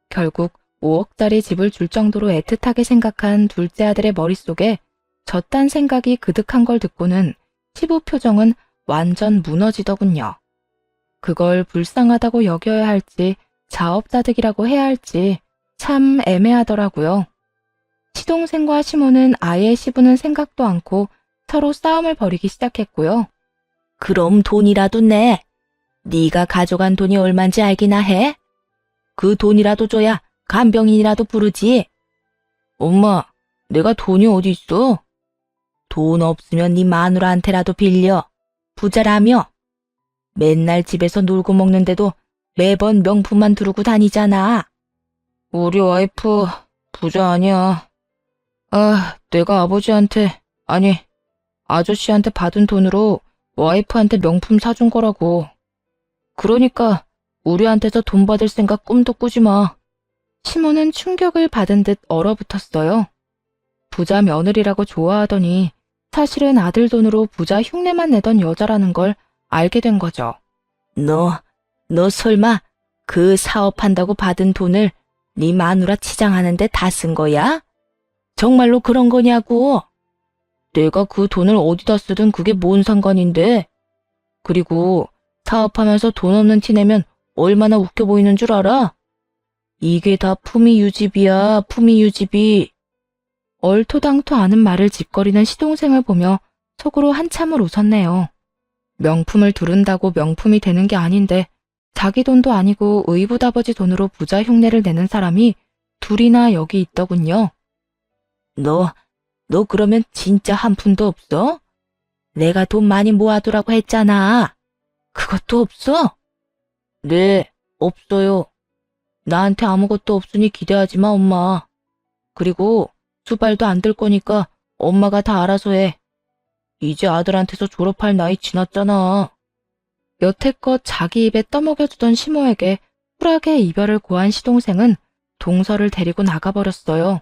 결국 5억짜리 집을 줄 정도로 애틋하게 생각한 둘째 아들의 머릿속에 저딴 생각이 그득한 걸 듣고는 시부 표정은 완전 무너지더군요. 그걸 불쌍하다고 여겨야 할지 자업자득이라고 해야 할지 참 애매하더라고요. 시동생과 시모는 아예 시부는 생각도 않고 서로 싸움을 벌이기 시작했고요. 그럼 돈이라도 내. 네가 가져간 돈이 얼만지 알기나 해? 그 돈이라도 줘야 간병인이라도 부르지. 엄마, 내가 돈이 어디 있어? 돈 없으면 네 마누라한테라도 빌려. 부자라며. 맨날 집에서 놀고 먹는데도 매번 명품만 두르고 다니잖아. 우리 와이프 부자 아니야. 내가 아버지한테, 아니, 아저씨한테 받은 돈으로 와이프한테 명품 사준 거라고. 그러니까 우리한테서 돈 받을 생각 꿈도 꾸지 마. 시모는 충격을 받은 듯 얼어붙었어요. 부자 며느리라고 좋아하더니 사실은 아들 돈으로 부자 흉내만 내던 여자라는 걸 알게 된 거죠. 너 설마 그 사업한다고 받은 돈을 네 마누라 치장하는데 다 쓴 거야? 정말로 그런 거냐고? 내가 그 돈을 어디다 쓰든 그게 뭔 상관인데. 그리고 사업하면서 돈 없는 티 내면 얼마나 웃겨 보이는 줄 알아? 이게 다 품위 유지비야, 품위 유지비. 얼토당토 않은 말을 짓거리는 시동생을 보며 속으로 한참을 웃었네요. 명품을 두른다고 명품이 되는 게 아닌데 자기 돈도 아니고 의붓아버지 돈으로 부자 흉내를 내는 사람이 둘이나 여기 있더군요. 너 그러면 진짜 한 푼도 없어? 내가 돈 많이 모아두라고 했잖아. 그것도 없어? 네, 없어요. 나한테 아무것도 없으니 기대하지 마, 엄마. 그리고 수발도 안 들 거니까 엄마가 다 알아서 해. 이제 아들한테서 졸업할 나이 지났잖아. 여태껏 자기 입에 떠먹여주던 시모에게 쿨하게 이별을 고한 시동생은 동서를 데리고 나가버렸어요.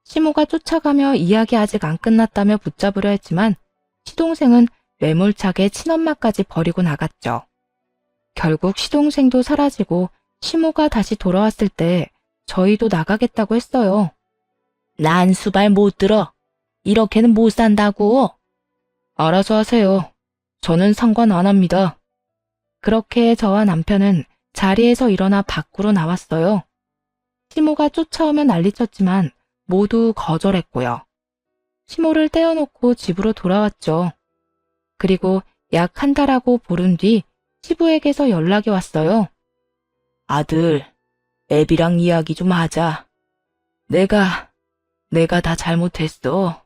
시모가 쫓아가며 이야기 아직 안 끝났다며 붙잡으려 했지만 시동생은 매몰차게 친엄마까지 버리고 나갔죠. 결국 시동생도 사라지고 시모가 다시 돌아왔을 때 저희도 나가겠다고 했어요. 난 수발 못 들어. 이렇게는 못 산다고. 알아서 하세요. 저는 상관 안 합니다. 그렇게 저와 남편은 자리에서 일어나 밖으로 나왔어요. 시모가 쫓아오면 난리쳤지만 모두 거절했고요. 시모를 떼어놓고 집으로 돌아왔죠. 그리고 약 한 달하고 보름 뒤 시부에게서 연락이 왔어요. 아들, 애비랑 이야기 좀 하자. 내가 다 잘못했어.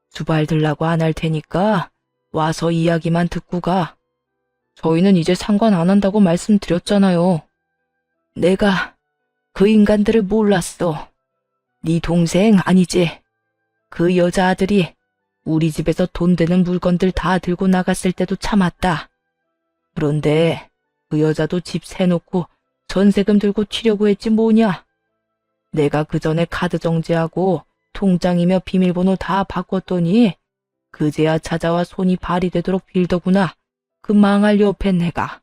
수발 들라고 안 할 테니까 와서 이야기만 듣고 가. 저희는 이제 상관 안 한다고 말씀드렸잖아요. 내가 그 인간들을 몰랐어. 네 동생 아니지? 그 여자아들이 우리 집에서 돈 되는 물건들 다 들고 나갔을 때도 참았다. 그런데 그 여자도 집 세놓고 전세금 들고 튀려고 했지 뭐냐. 내가 그 전에 카드 정지하고 통장이며 비밀번호 다 바꿨더니 그제야 찾아와 손이 발이 되도록 빌더구나. 그 망할 옆에 내가.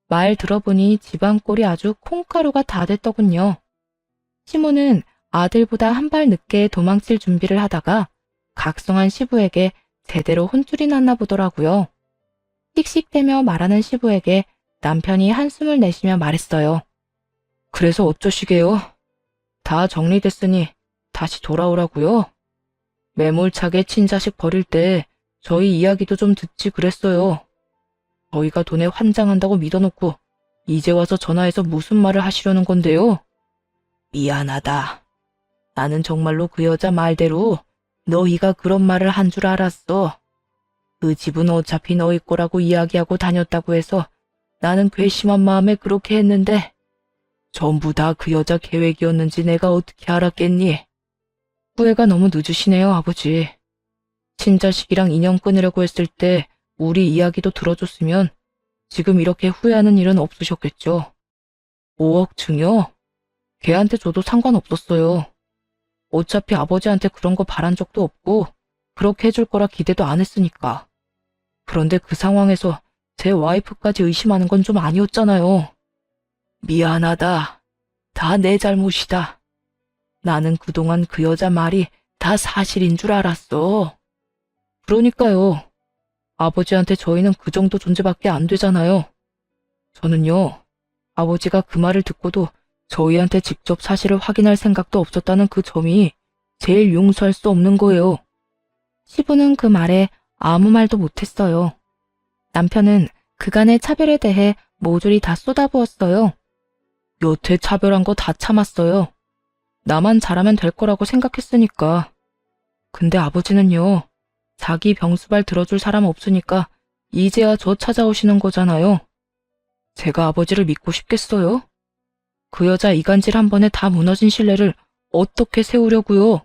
말 들어보니 집안 꼴이 아주 콩가루가 다 됐더군요. 시모는 아들보다 한 발 늦게 도망칠 준비를 하다가 각성한 시부에게 제대로 혼쭐이 났나 보더라고요. 씩씩대며 말하는 시부에게 남편이 한숨을 내쉬며 말했어요. 그래서 어쩌시게요? 다 정리됐으니 다시 돌아오라고요? 매몰차게 친자식 버릴 때 저희 이야기도 좀 듣지 그랬어요. 저희가 돈에 환장한다고 믿어놓고 이제 와서 전화해서 무슨 말을 하시려는 건데요? 미안하다. 나는 정말로 그 여자 말대로 너희가 그런 말을 한 줄 알았어. 그 집은 어차피 너희 거라고 이야기하고 다녔다고 해서 나는 괘씸한 마음에 그렇게 했는데 전부 다 그 여자 계획이었는지 내가 어떻게 알았겠니? 후회가 너무 늦으시네요, 아버지. 친자식이랑 인연 끊으려고 했을 때 우리 이야기도 들어줬으면 지금 이렇게 후회하는 일은 없으셨겠죠. 5억 증여? 걔한테 줘도 상관없었어요. 어차피 아버지한테 그런 거 바란 적도 없고 그렇게 해줄 거라 기대도 안 했으니까. 그런데 그 상황에서 제 와이프까지 의심하는 건 좀 아니었잖아요. 미안하다. 다 내 잘못이다. 나는 그동안 그 여자 말이 다 사실인 줄 알았어. 그러니까요. 아버지한테 저희는 그 정도 존재밖에 안 되잖아요. 저는요, 아버지가 그 말을 듣고도 저희한테 직접 사실을 확인할 생각도 없었다는 그 점이 제일 용서할 수 없는 거예요. 시부는 그 말에 아무 말도 못했어요. 남편은 그간의 차별에 대해 모조리 다 쏟아부었어요. 여태 차별한 거 다 참았어요. 나만 잘하면 될 거라고 생각했으니까. 근데 아버지는요, 자기 병수발 들어줄 사람 없으니까 이제야 저 찾아오시는 거잖아요. 제가 아버지를 믿고 싶겠어요? 그 여자 이간질 한 번에 다 무너진 신뢰를 어떻게 세우려고요?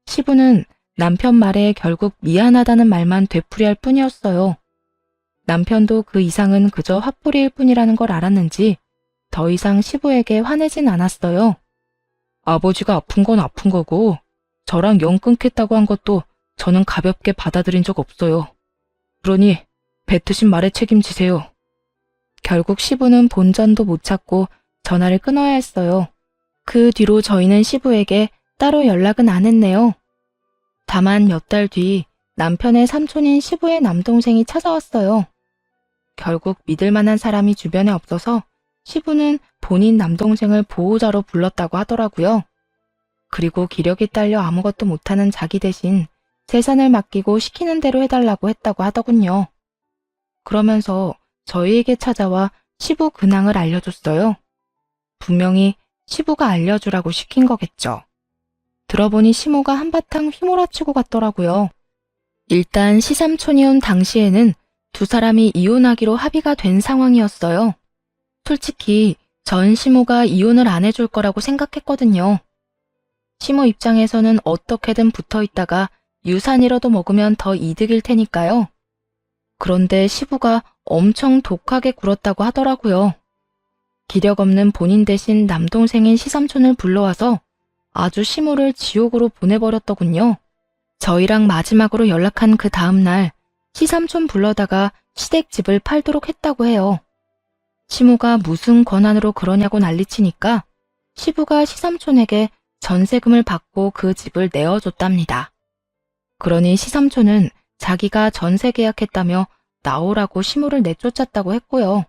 시부는 남편 말에 결국 미안하다는 말만 되풀이할 뿐이었어요. 남편도 그 이상은 그저 화풀이일 뿐이라는 걸 알았는지 더 이상 시부에게 화내진 않았어요. 아버지가 아픈 건 아픈 거고 저랑 영 끊겠다고 한 것도 저는 가볍게 받아들인 적 없어요. 그러니 뱉으신 말에 책임지세요. 결국 시부는 본전도 못 찾고 전화를 끊어야 했어요. 그 뒤로 저희는 시부에게 따로 연락은 안 했네요. 다만 몇 달 뒤 남편의 삼촌인 시부의 남동생이 찾아왔어요. 결국 믿을 만한 사람이 주변에 없어서 시부는 본인 남동생을 보호자로 불렀다고 하더라고요. 그리고 기력이 딸려 아무것도 못하는 자기 대신 재산을 맡기고 시키는 대로 해달라고 했다고 하더군요. 그러면서 저희에게 찾아와 시부 근황을 알려줬어요. 분명히 시부가 알려주라고 시킨 거겠죠. 들어보니 시모가 한바탕 휘몰아치고 갔더라고요. 일단 시삼촌이 온 당시에는 두 사람이 이혼하기로 합의가 된 상황이었어요. 솔직히 전 시모가 이혼을 안 해줄 거라고 생각했거든요. 시모 입장에서는 어떻게든 붙어 있다가 유산이라도 먹으면 더 이득일 테니까요. 그런데 시부가 엄청 독하게 굴었다고 하더라고요. 기력 없는 본인 대신 남동생인 시삼촌을 불러와서 아주 시모를 지옥으로 보내버렸더군요. 저희랑 마지막으로 연락한 그 다음날 시삼촌 불러다가 시댁집을 팔도록 했다고 해요. 시모가 무슨 권한으로 그러냐고 난리치니까 시부가 시삼촌에게 전세금을 받고 그 집을 내어줬답니다. 그러니 시삼촌은 자기가 전세 계약했다며 나오라고 시모를 내쫓았다고 했고요.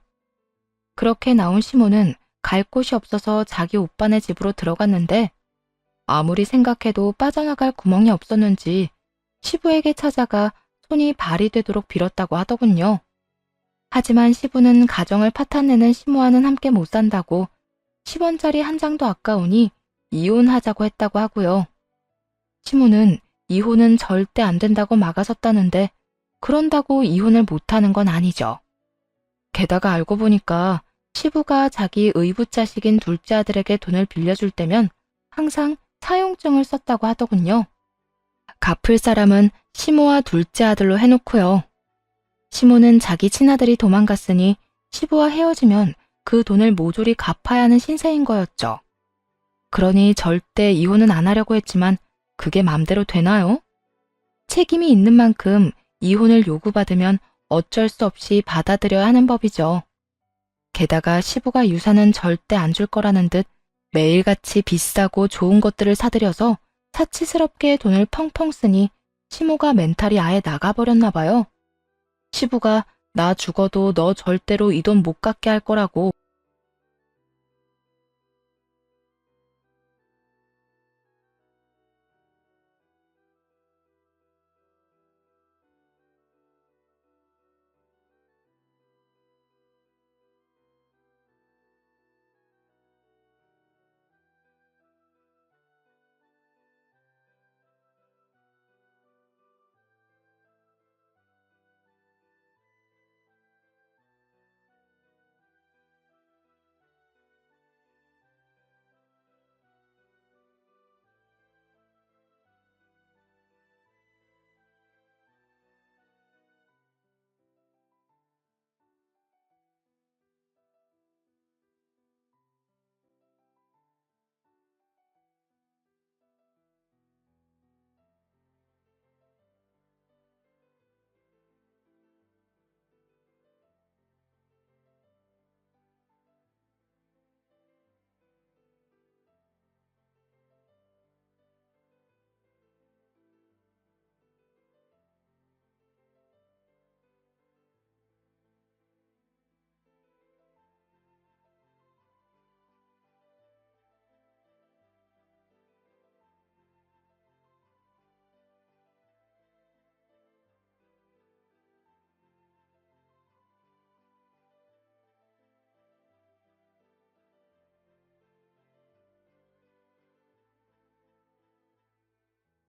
그렇게 나온 시모는 갈 곳이 없어서 자기 오빠네 집으로 들어갔는데 아무리 생각해도 빠져나갈 구멍이 없었는지 시부에게 찾아가 손이 발이 되도록 빌었다고 하더군요. 하지만 시부는 가정을 파탄내는 시모와는 함께 못 산다고 10원짜리 한 장도 아까우니 이혼하자고 했다고 하고요. 시모는 이혼은 절대 안 된다고 막아섰다는데 그런다고 이혼을 못하는 건 아니죠. 게다가 알고 보니까 시부가 자기 의붓자식인 둘째 아들에게 돈을 빌려줄 때면 항상 사용증을 썼다고 하더군요. 갚을 사람은 시모와 둘째 아들로 해놓고요. 시모는 자기 친아들이 도망갔으니 시부와 헤어지면 그 돈을 모조리 갚아야 하는 신세인 거였죠. 그러니 절대 이혼은 안 하려고 했지만 그게 맘대로 되나요? 책임이 있는 만큼 이혼을 요구받으면 어쩔 수 없이 받아들여야 하는 법이죠. 게다가 시부가 유산은 절대 안 줄 거라는 듯 매일같이 비싸고 좋은 것들을 사들여서 사치스럽게 돈을 펑펑 쓰니 시모가 멘탈이 아예 나가버렸나 봐요. 시부가 나 죽어도 너 절대로 이 돈 못 갚게 할 거라고